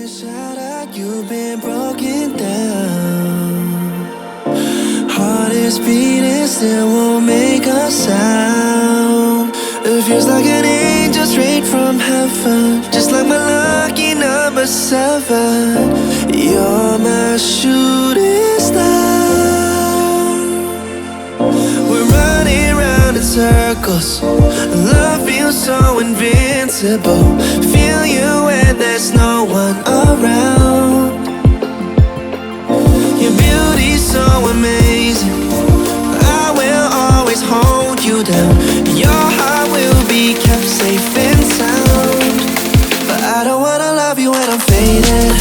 Shout out, you've been broken down. Heart is beating, still won't make a sound. It feels like an angel straight from heaven, just like my lucky number 7. You're my shooting star. We're running round in circles. Love feels so invincible. Feel you when there's no one around. Your beauty's so amazing. I will always hold you down. Your heart will be kept safe and sound. But I don't wanna love you when I'm faded.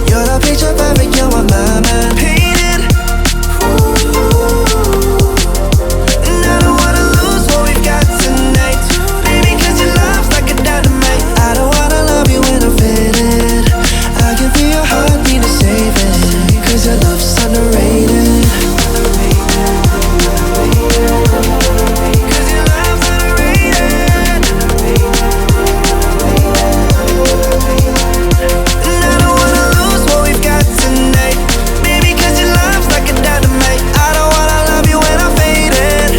You're the picture perfect, you're on my mind. Painted. And I don't wanna lose what we've got tonight, baby, cause your love's like a dynamite. I don't wanna love you when I'm faded. I can feel your heartbeat to save it, cause your love's underrated. Cause your love's underrated. And I don't wanna lose what we've got tonight, baby, cause your love's like a dynamite. I don't wanna love you when I'm faded.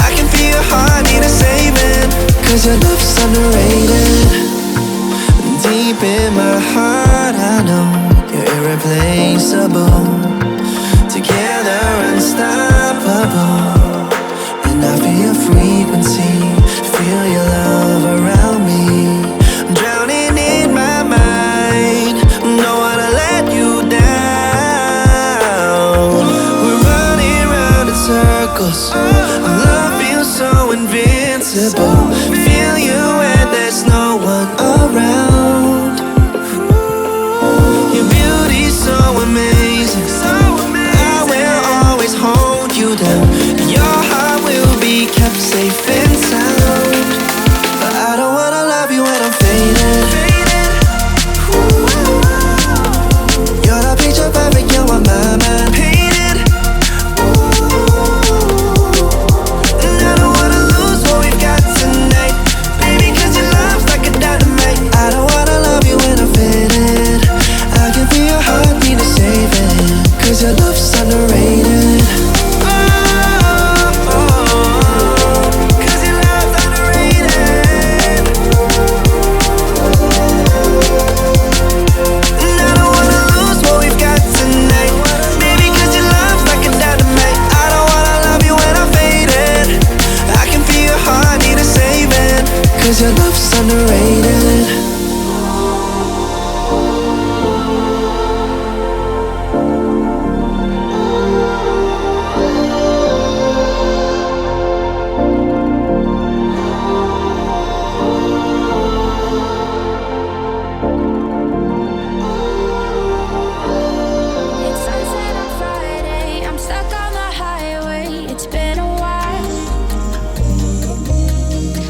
I can feel your heartbeat to save it, cause your love's underrated. Deep in my heart I know you're irreplaceable. Together unstoppable. And I feel your frequency, feel your love around me. I'm drowning in my mind, don't wanna let you down. We're running round in circles. Love feels so invincible. Feel you when there's no one around. Your beauty's so amazing. I will always hold you down. Your heart will be kept safe and sound. But I don't wanna love you when I'm faded. You're the picture perfect, you're on my mind. Painted. And I don't wanna lose what we've got tonight, baby, cause your love's like a dynamite. I don't wanna love you when I'm faded. I can feel your heartbeat to save it, cause your love's underrated. Cause your love's underrated. And I don't wanna lose what we've got tonight, baby, cause your love's like a dynamite. I don't wanna love you when I'm faded. I can feel your heartbeat to save it, cause your love's underrated. It's sunset on Friday, I'm stuck on the highway, it's been a while.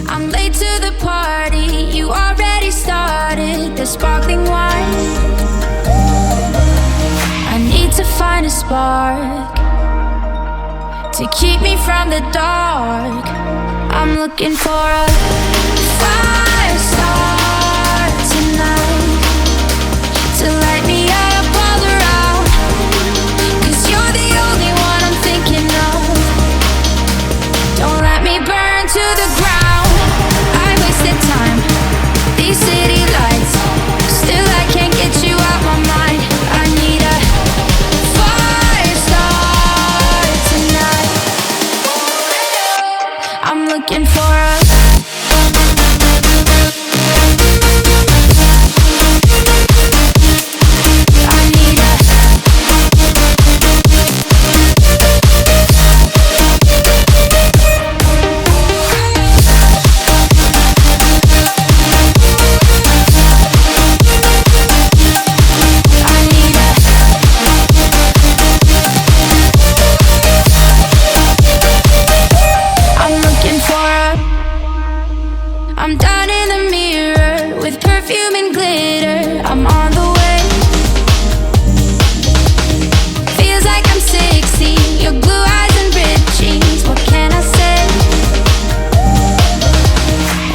I'm late to the party, you already started the sparkling wine. I need to find a spark to keep me from the dark. I'm looking for a fire start tonight to light me up all around. Cause you're the only one I'm thinking of. Don't let me burn to the ground. I wasted time, these city lights, still I can't get you out my mind. I need a fire start tonight. I'm looking for a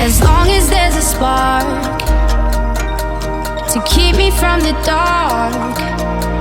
as long long as there's a spark to keep me from the dark.